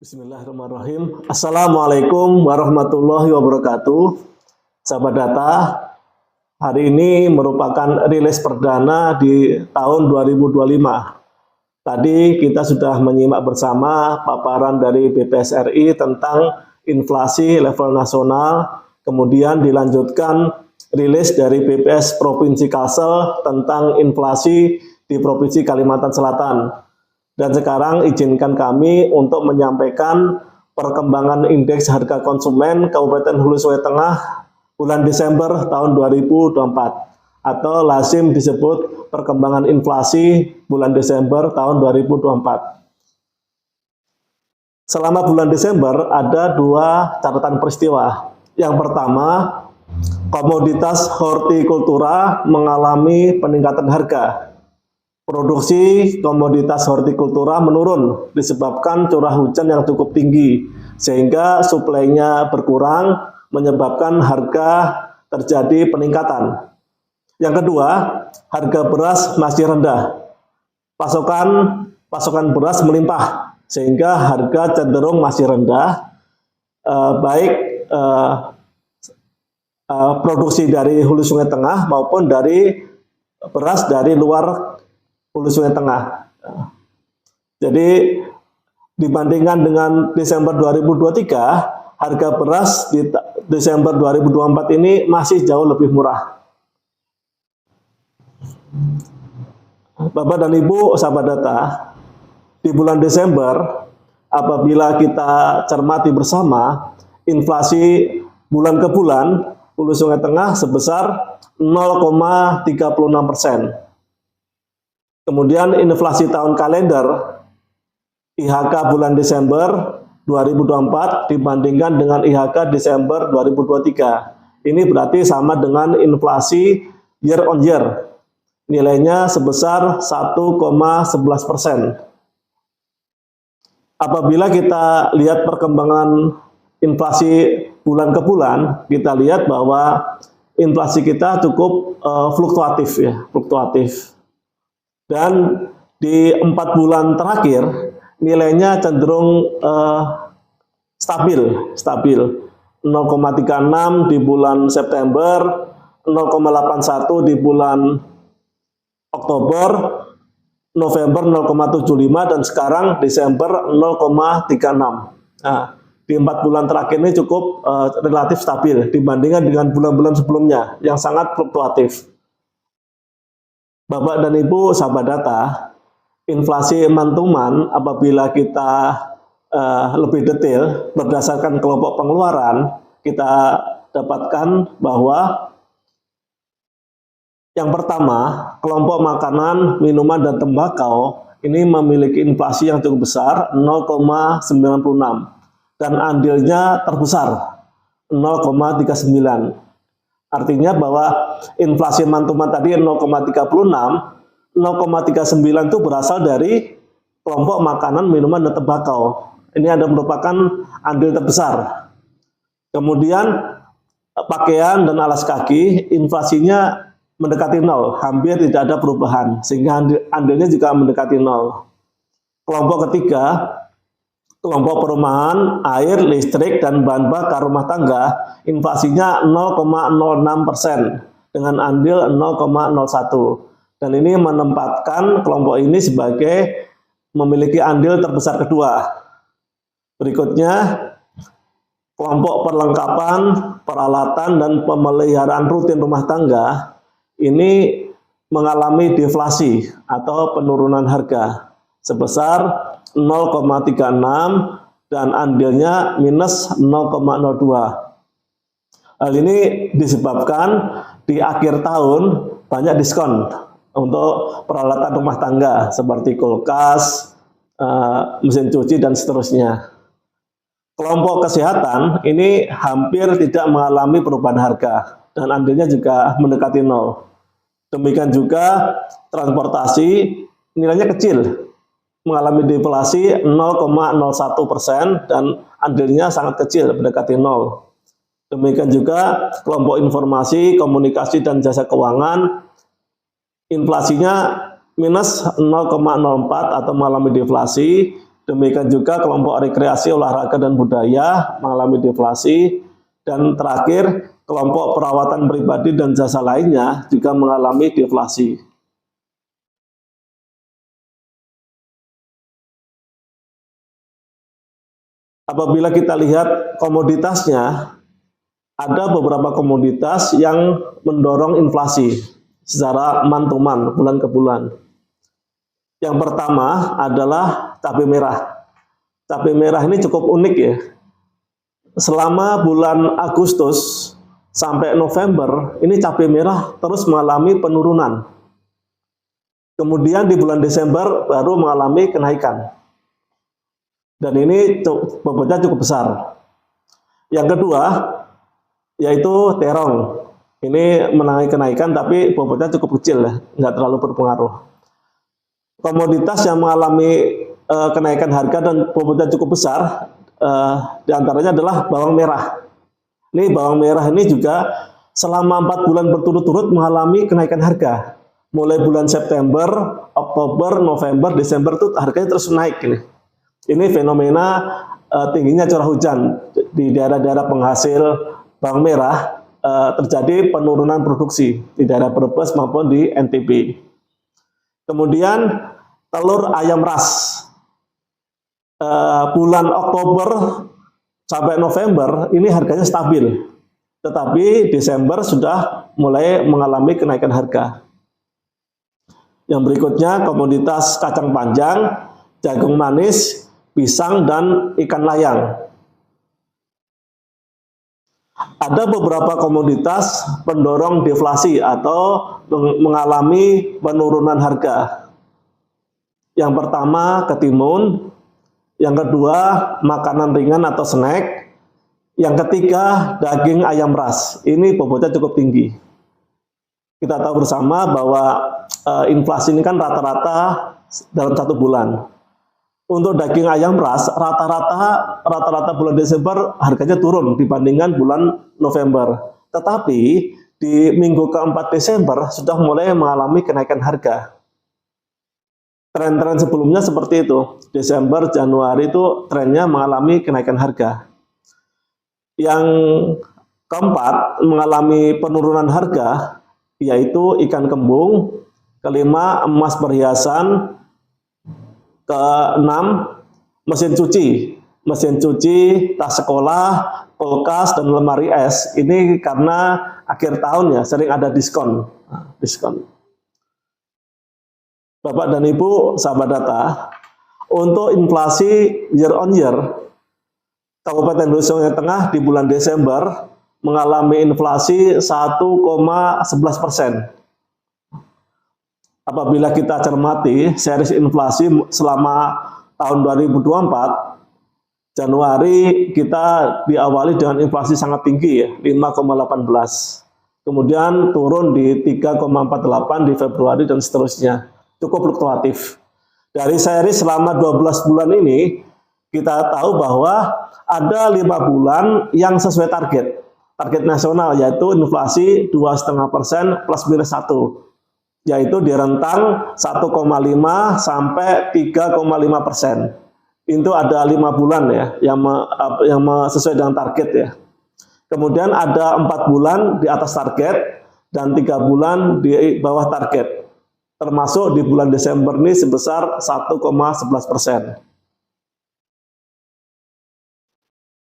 Bismillahirrahmanirrahim. Assalamualaikum warahmatullahi wabarakatuh. Sahabat data, hari ini merupakan rilis perdana di tahun 2025. Tadi kita sudah menyimak bersama paparan dari BPS RI tentang inflasi level nasional, kemudian dilanjutkan rilis dari BPS Provinsi Kalsel tentang inflasi di Provinsi Kalimantan Selatan. Dan sekarang izinkan kami untuk menyampaikan perkembangan indeks harga konsumen Kabupaten Hulu Sungai Tengah bulan Desember tahun 2024 atau lazim disebut perkembangan inflasi bulan Desember tahun 2024. Selama bulan Desember ada dua catatan peristiwa. Yang pertama, komoditas hortikultura mengalami peningkatan harga. Produksi komoditas hortikultura menurun disebabkan curah hujan yang cukup tinggi, sehingga suplainya berkurang, menyebabkan harga terjadi peningkatan. Yang kedua, harga beras masih rendah. Pasokan beras melimpah, sehingga harga cenderung masih rendah, baik produksi dari Hulu Sungai Tengah maupun dari beras dari luar Hulu Sungai Tengah. Jadi dibandingkan dengan Desember 2023, harga beras di Desember 2024 ini masih jauh lebih murah. Bapak dan Ibu sahabat data, di bulan Desember apabila kita cermati bersama, inflasi bulan ke bulan Hulu Sungai Tengah sebesar 0,36%. Kemudian inflasi tahun kalender IHK bulan Desember 2024 dibandingkan dengan IHK Desember 2023. Ini berarti sama dengan inflasi year on year. Nilainya sebesar 1,11%. Apabila kita lihat perkembangan inflasi bulan ke bulan, kita lihat bahwa inflasi kita cukup fluktuatif ya, fluktuatif. Dan di 4 bulan terakhir nilainya cenderung stabil 0,36 di bulan September, 0,81 di bulan Oktober, November 0,75 dan sekarang Desember 0,36. Nah, di 4 bulan terakhir ini cukup relatif stabil dibandingkan dengan bulan-bulan sebelumnya yang sangat fluktuatif. Bapak dan Ibu sahabat data, inflasi month-to-month apabila kita lebih detail berdasarkan kelompok pengeluaran, kita dapatkan bahwa yang pertama, kelompok makanan, minuman, dan tembakau ini memiliki inflasi yang cukup besar 0,96 dan andilnya terbesar 0,39. Artinya bahwa inflasi month-to-month tadi 0,36, 0,39 itu berasal dari kelompok makanan, minuman, dan tembakau. Ini ada merupakan andil terbesar. Kemudian pakaian dan alas kaki, inflasinya mendekati 0, hampir tidak ada perubahan, sehingga andilnya juga mendekati 0. Kelompok ketiga, kelompok perumahan, air, listrik, dan bahan bakar rumah tangga, inflasinya 0,06% dengan andil 0,01. Dan ini menempatkan kelompok ini sebagai memiliki andil terbesar kedua. Berikutnya, kelompok perlengkapan, peralatan, dan pemeliharaan rutin rumah tangga, ini mengalami deflasi atau penurunan harga sebesar 0,36 dan andilnya minus 0,02. Hal ini disebabkan di akhir tahun banyak diskon untuk peralatan rumah tangga seperti kulkas, mesin cuci, dan seterusnya. Kelompok kesehatan ini hampir tidak mengalami perubahan harga dan andilnya juga mendekati 0. Demikian juga transportasi nilainya kecil, mengalami deflasi 0,01% dan andilnya sangat kecil, mendekati 0. Demikian juga kelompok informasi, komunikasi, dan jasa keuangan, inflasinya minus 0,04 atau mengalami deflasi Demikian juga kelompok rekreasi, olahraga, dan budaya mengalami deflasi. Dan terakhir, kelompok perawatan pribadi dan jasa lainnya juga mengalami deflasi. Apabila kita lihat komoditasnya, ada beberapa komoditas yang mendorong inflasi secara month to month, bulan ke bulan. Yang pertama adalah cabai merah. Cabai merah ini cukup unik ya. Selama bulan Agustus sampai November, ini cabai merah terus mengalami penurunan. Kemudian di bulan Desember baru mengalami kenaikan. Dan ini bobotnya cukup besar. Yang kedua, yaitu terong. Ini mengalami kenaikan tapi bobotnya cukup kecil ya, nggak terlalu berpengaruh. Komoditas yang mengalami kenaikan harga dan bobotnya cukup besar, diantaranya adalah bawang merah. Ini bawang merah ini juga selama 4 bulan berturut-turut mengalami kenaikan harga. Mulai bulan September, Oktober, November, Desember itu harganya terus naik ini. Ini fenomena tingginya curah hujan di daerah-daerah penghasil bawang merah, terjadi penurunan produksi di daerah Brebes maupun di NTB. Kemudian telur ayam ras, bulan Oktober sampai November ini harganya stabil, tetapi Desember sudah mulai mengalami kenaikan harga. Yang berikutnya komoditas kacang panjang, jagung manis, pisang, dan ikan layang. Ada beberapa komoditas pendorong deflasi atau mengalami penurunan harga. Yang pertama ketimun, yang kedua makanan ringan atau snack, yang ketiga daging ayam ras. Ini bobotnya cukup tinggi. Kita tahu bersama bahwa inflasi ini kan rata-rata dalam 1 bulan. Untuk daging ayam ras, rata-rata bulan Desember harganya turun dibandingkan bulan November. Tetapi di minggu keempat Desember sudah mulai mengalami kenaikan harga. Tren-tren sebelumnya seperti itu. Desember, Januari itu trennya mengalami kenaikan harga. Yang keempat mengalami penurunan harga yaitu ikan kembung, kelima emas perhiasan, keenam mesin cuci, tas sekolah, kulkas, dan lemari es. Ini karena akhir tahun ya sering ada diskon. Bapak dan Ibu sahabat data, untuk inflasi year on year, Kabupaten Sulawesi Tengah di bulan Desember mengalami inflasi 1,11%. Apabila kita cermati series inflasi selama tahun 2024, Januari kita diawali dengan inflasi sangat tinggi ya, 5,18. Kemudian turun di 3,48 di Februari dan seterusnya. Cukup fluktuatif. Dari series selama 12 bulan ini, kita tahu bahwa ada 5 bulan yang sesuai target. Target nasional yaitu inflasi 2,5% plus minus 1. Yaitu di rentang 1,5 sampai 3,5%. Itu ada 5 bulan ya yang sesuai dengan target ya. Kemudian ada 4 bulan di atas target dan 3 bulan di bawah target. Termasuk di bulan Desember ini sebesar 1,11%.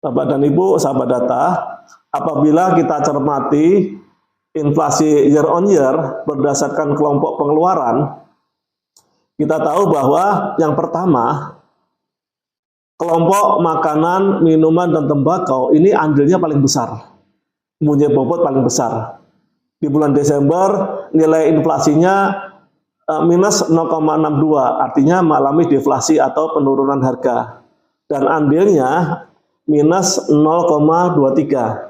Bapak dan Ibu sahabat data, apabila kita cermati inflasi year on year berdasarkan kelompok pengeluaran, kita tahu bahwa yang pertama, kelompok makanan, minuman, dan tembakau ini andilnya paling besar, mempunyai bobot paling besar. Di bulan Desember nilai inflasinya minus 0,62, artinya mengalami deflasi atau penurunan harga, dan andilnya minus 0,23.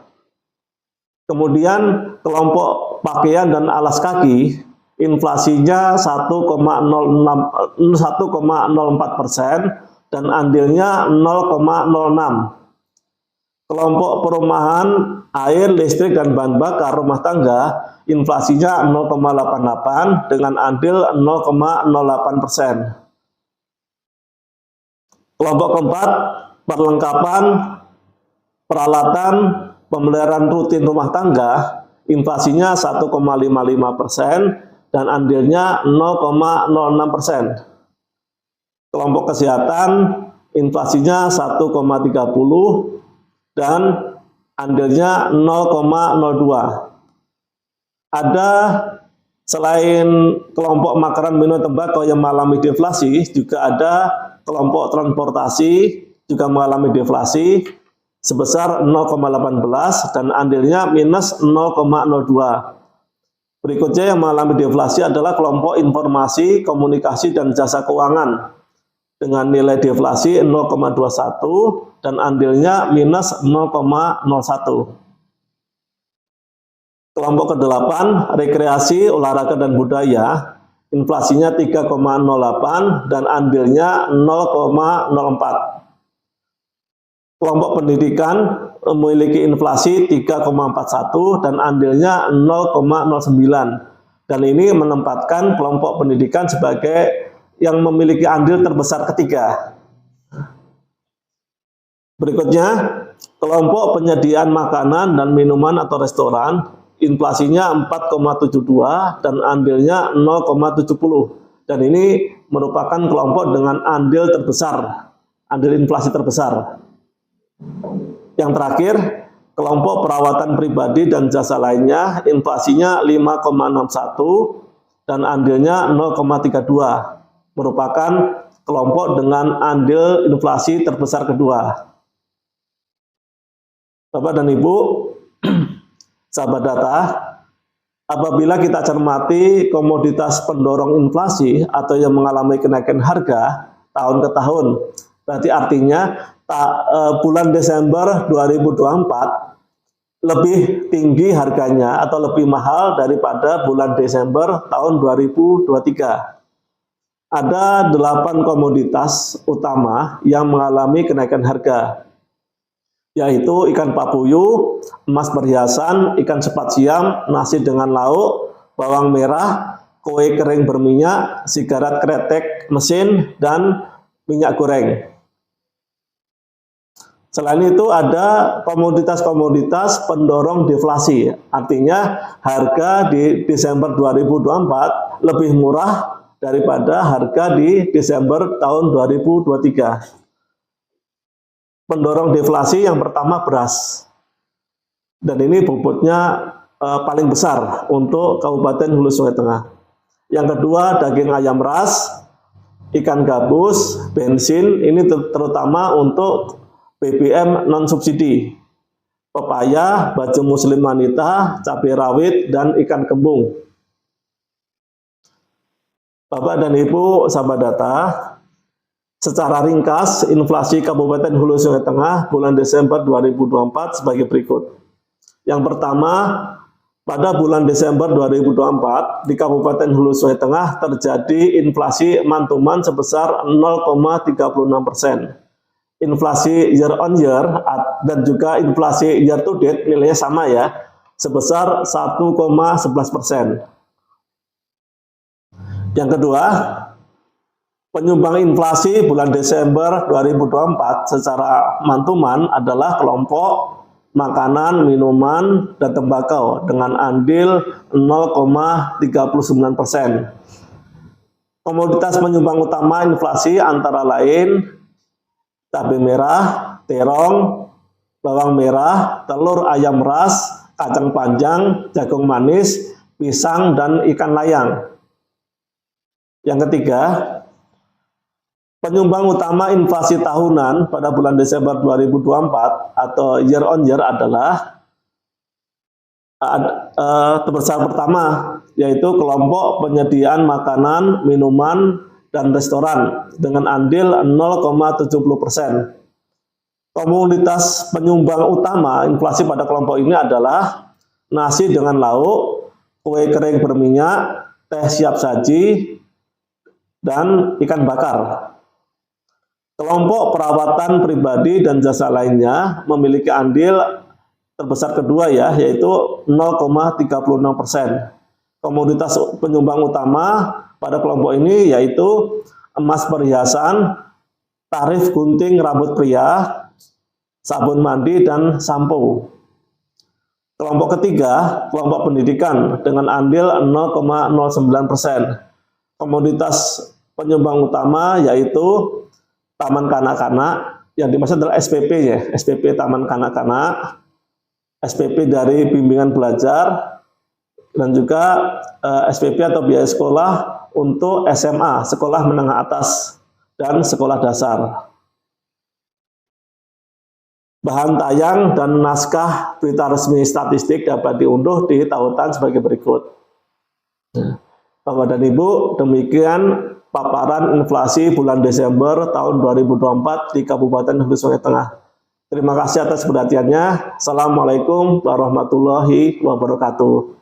Kemudian kelompok pakaian dan alas kaki, inflasinya 1,04% dan andilnya 0,06. Kelompok perumahan, air, listrik, dan bahan bakar rumah tangga, inflasinya 0,88 dengan andil 0,08%. Kelompok keempat, perlengkapan peralatan pemeliharaan rutin rumah tangga, inflasinya 1,55% dan andilnya 0,06%. Kelompok kesehatan, inflasinya 1,30 dan andilnya 0,02. Ada selain kelompok makanan, minuman, tembakau yang mengalami deflasi, juga ada kelompok transportasi juga mengalami deflasi sebesar 0,18 dan andilnya minus 0,02. Berikutnya yang mengalami deflasi adalah kelompok informasi, komunikasi, dan jasa keuangan dengan nilai deflasi 0,21 dan andilnya minus 0,01. Kelompok ke-8, rekreasi, olahraga, dan budaya, inflasinya 3,08 dan andilnya 0,04. Kelompok pendidikan memiliki inflasi 3,41 dan andilnya 0,09. Dan ini menempatkan kelompok pendidikan sebagai yang memiliki andil terbesar ketiga. Berikutnya, kelompok penyediaan makanan dan minuman atau restoran, inflasinya 4,72 dan andilnya 0,70. Dan ini merupakan kelompok dengan andil terbesar, andil inflasi terbesar. Yang terakhir, kelompok perawatan pribadi dan jasa lainnya, inflasinya 5,61 dan andilnya 0,32. Merupakan kelompok dengan andil inflasi terbesar kedua. Bapak dan Ibu, sahabat data, apabila kita cermati komoditas pendorong inflasi atau yang mengalami kenaikan harga tahun ke tahun, berarti artinya bulan Desember 2024 lebih tinggi harganya atau lebih mahal daripada bulan Desember tahun 2023. Ada 8 komoditas utama yang mengalami kenaikan harga, yaitu ikan papuyu, emas perhiasan, ikan sepat siam, nasi dengan lauk, bawang merah, kue kering berminyak, sigaret kretek mesin, dan minyak goreng. Selain itu ada komoditas-komoditas pendorong deflasi, artinya harga di Desember 2024 lebih murah daripada harga di Desember tahun 2023. Pendorong deflasi yang pertama beras, dan ini bobotnya paling besar untuk Kabupaten Hulu Sungai Tengah. Yang kedua daging ayam ras, ikan gabus, bensin, ini terutama untuk BBM non subsidi, pepaya, baju muslim wanita, cabai rawit, dan ikan kembung. Bapak dan Ibu sahabat data, secara ringkas, inflasi Kabupaten Hulu Sungai Tengah bulan Desember 2024 sebagai berikut. Yang pertama, pada bulan Desember 2024, di Kabupaten Hulu Sungai Tengah terjadi inflasi month-to-month sebesar 0,36%. Inflasi year on year dan juga inflasi year to date nilainya sama ya, sebesar 1,11%. Yang kedua, penyumbang inflasi bulan Desember 2024 secara month-to-month adalah kelompok makanan, minuman, dan tembakau dengan andil 0,39%. Komoditas penyumbang utama inflasi antara lain cabai merah, terong, bawang merah, telur ayam ras, kacang panjang, jagung manis, pisang, dan ikan layang. Yang ketiga, penyumbang utama inflasi tahunan pada bulan Desember 2024 atau year on year adalah terbesar pertama, yaitu kelompok penyediaan makanan, minuman, dan restoran dengan andil 0,70%. Komoditas penyumbang utama inflasi pada kelompok ini adalah nasi dengan lauk, kue kering berminyak, teh siap saji, dan ikan bakar. Kelompok perawatan pribadi dan jasa lainnya memiliki andil terbesar kedua ya, yaitu 0,36%. Komoditas penyumbang utama pada kelompok ini yaitu emas perhiasan tarif gunting rambut pria, sabun mandi, dan sampo. Kelompok ketiga, kelompok pendidikan dengan andil 0,09%. Komoditas penyumbang utama yaitu taman kanak-kanak, yang dimaksud adalah SPP ya, SPP taman kanak-kanak, SPP dari bimbingan belajar, dan juga SPP atau biaya sekolah untuk SMA, sekolah menengah atas, dan sekolah dasar. Bahan tayang dan naskah berita resmi statistik dapat diunduh di tautan sebagai berikut. Bapak dan Ibu, demikian paparan inflasi bulan Desember tahun 2024 di Kabupaten Hulu Sungai Tengah. Terima kasih atas perhatiannya. Assalamualaikum warahmatullahi wabarakatuh.